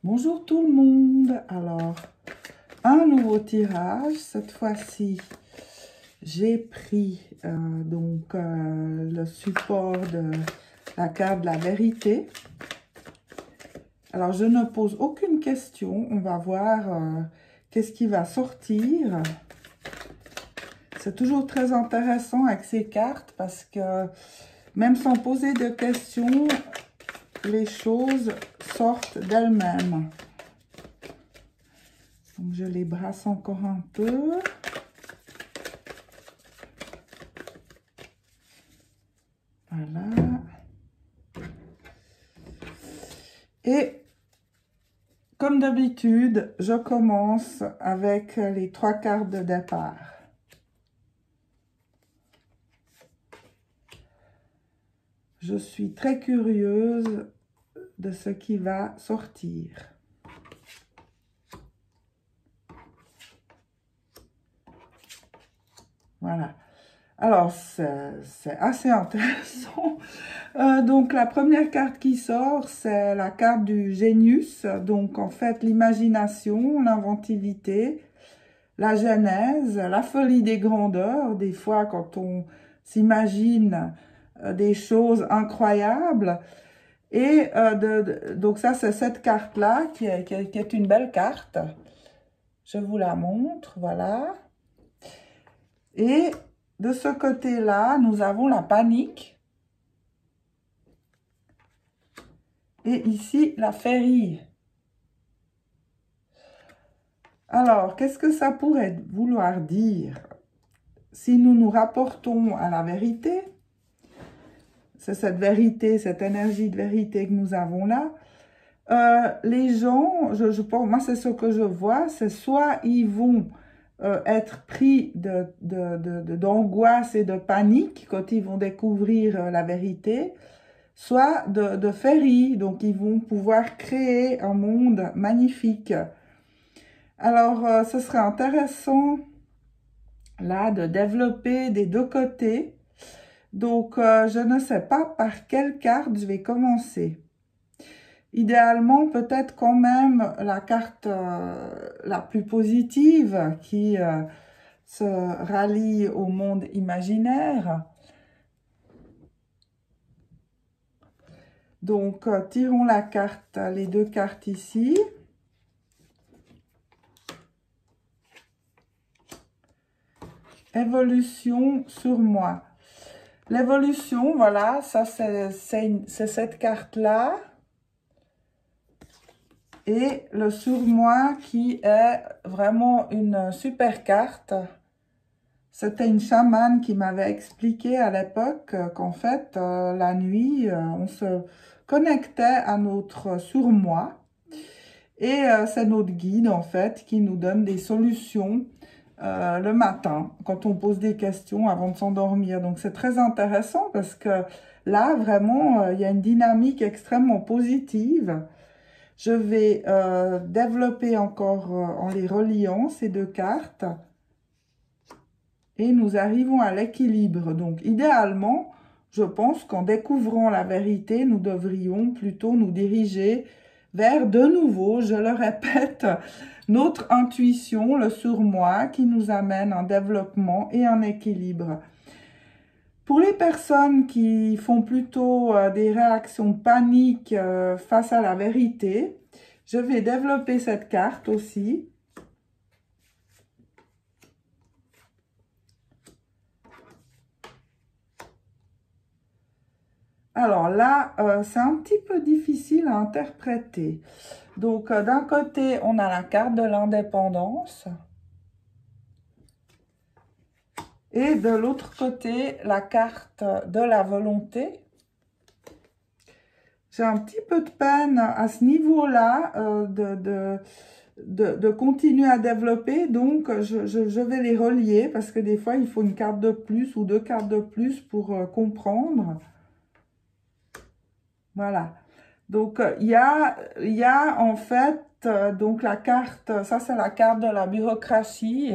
Bonjour tout le monde. Alors, un nouveau tirage. Cette fois-ci, j'ai pris le support de la carte de la vérité. Alors, je ne pose aucune question. On va voir qu'est-ce qui va sortir. C'est toujours très intéressant avec ces cartes parce que même sans poser de questions, les choses sortent d'elles-mêmes. Donc, je les brasse encore un peu. Voilà. Et comme d'habitude, je commence avec les 3 cartes de départ. Je suis très curieuse de ce qui va sortir. Voilà. Alors, c'est assez intéressant. Donc, la première carte qui sort, c'est la carte du génius. Donc, en fait, l'imagination, l'inventivité, la genèse, la folie des grandeurs. Des fois, quand on s'imagine des choses incroyables. Et donc, ça, c'est cette carte-là qui est une belle carte. Je vous la montre, voilà. Et de ce côté-là, nous avons la panique. Et ici, la féerie. Alors, qu'est-ce que ça pourrait vouloir dire? Si nous nous rapportons à la vérité, c'est cette vérité, cette énergie de vérité que nous avons là, les gens, je pense, moi c'est ce que je vois, c'est soit ils vont être pris d'angoisse et de panique quand ils vont découvrir la vérité, soit de féerie, donc ils vont pouvoir créer un monde magnifique. Alors, ce serait intéressant, là, de développer des deux côtés. Donc, je ne sais pas par quelle carte je vais commencer. Idéalement, peut-être quand même la carte la plus positive qui se rallie au monde imaginaire. Donc, tirons la carte, les deux cartes ici. Évolution sur moi. L'évolution, voilà, ça c'est cette carte-là. Et le surmoi qui est vraiment une super carte. C'était une chamane qui m'avait expliqué à l'époque qu'en fait, la nuit, on se connectait à notre surmoi. Et c'est notre guide, en fait, qui nous donne des solutions le matin, quand on pose des questions avant de s'endormir. Donc, c'est très intéressant parce que là, vraiment, il y a une dynamique extrêmement positive. Je vais développer encore en les reliant, ces deux cartes. Et nous arrivons à l'équilibre. Donc, idéalement, je pense qu'en découvrant la vérité, nous devrions plutôt nous diriger vers, de nouveau, je le répète, notre intuition, le surmoi, qui nous amène un développement et un équilibre. Pour les personnes qui font plutôt des réactions de panique face à la vérité, je vais développer cette carte aussi. Alors là, c'est un petit peu difficile à interpréter. Donc, d'un côté, on a la carte de l'indépendance. Et de l'autre côté, la carte de la volonté. J'ai un petit peu de peine à ce niveau-là de continuer à développer. Donc, je vais les relier parce que des fois, il faut une carte de plus ou 2 cartes de plus pour comprendre. Voilà. Donc, il y a en fait, donc la carte, ça c'est la carte de la bureaucratie.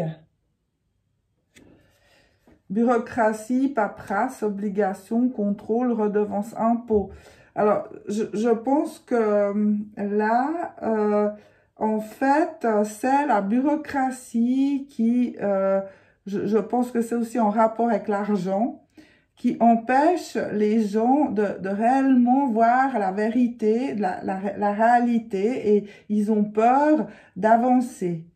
Bureaucratie, paperasse, obligation, contrôle, redevance, impôt. Alors, je pense que là, en fait, c'est la bureaucratie qui, je pense que c'est aussi en rapport avec l'argent, qui empêche les gens de réellement voir la vérité, la réalité, et ils ont peur d'avancer.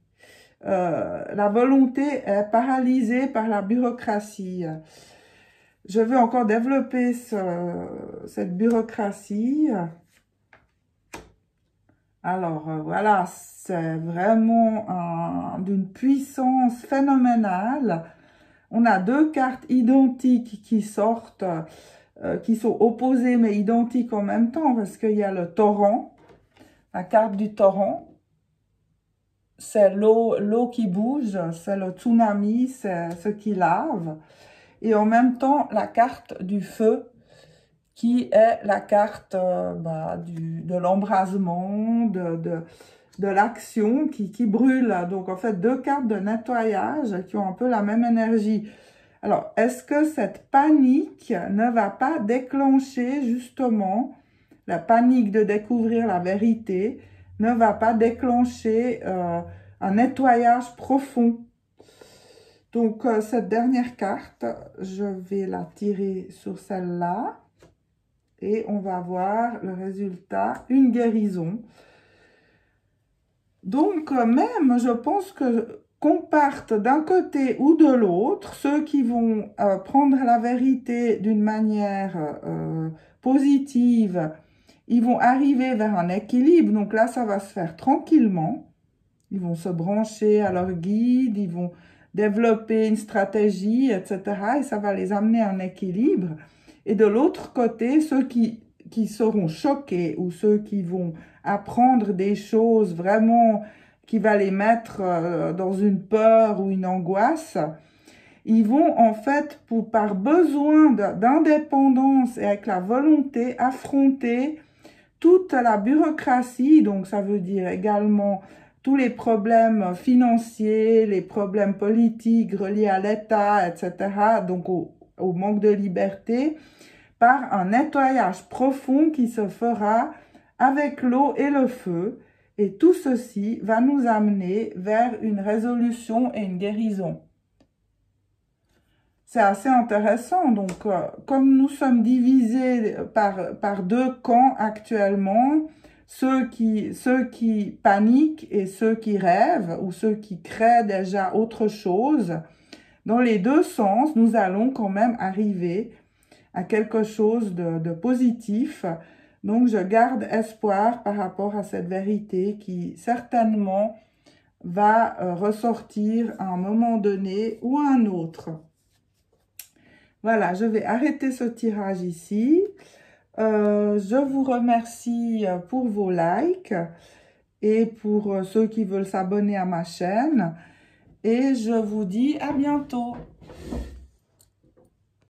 La volonté est paralysée par la bureaucratie. Je veux encore développer cette bureaucratie. Alors, voilà, c'est vraiment d'une puissance phénoménale. On a deux cartes identiques qui sortent, qui sont opposées mais identiques en même temps, parce qu'il y a le torrent, la carte du torrent. C'est l'eau qui bouge, c'est le tsunami, c'est ce qui lave. Et en même temps, la carte du feu, qui est la carte de l'embrasement, de l'action qui brûle. Donc, en fait, deux cartes de nettoyage qui ont un peu la même énergie. Alors, est-ce que cette panique ne va pas déclencher, justement, la panique de découvrir la vérité, ne va pas déclencher un nettoyage profond? Donc, cette dernière carte, je vais la tirer sur celle-là. Et on va voir le résultat, une guérison. Donc, même, je pense que qu'on parte d'un côté ou de l'autre, ceux qui vont prendre la vérité d'une manière positive, ils vont arriver vers un équilibre. Donc là, ça va se faire tranquillement. Ils vont se brancher à leur guide, ils vont développer une stratégie, etc. Et ça va les amener à un équilibre. Et de l'autre côté, ceux qui seront choqués ou ceux qui vont apprendre des choses vraiment qui va les mettre dans une peur ou une angoisse, ils vont en fait, par besoin d'indépendance et avec la volonté, affronter toute la bureaucratie. Donc ça veut dire également tous les problèmes financiers, les problèmes politiques reliés à l'État, etc. Donc au manque de liberté, par un nettoyage profond qui se fera avec l'eau et le feu. Et tout ceci va nous amener vers une résolution et une guérison. C'est assez intéressant. Donc, comme nous sommes divisés par deux camps actuellement, ceux qui paniquent et ceux qui rêvent, ou ceux qui créent déjà autre chose, dans les deux sens, nous allons quand même arriver à quelque chose de positif. Donc, je garde espoir par rapport à cette vérité qui certainement va ressortir à un moment donné ou à un autre. Voilà, je vais arrêter ce tirage ici. Je vous remercie pour vos likes et pour ceux qui veulent s'abonner à ma chaîne. Et je vous dis à bientôt.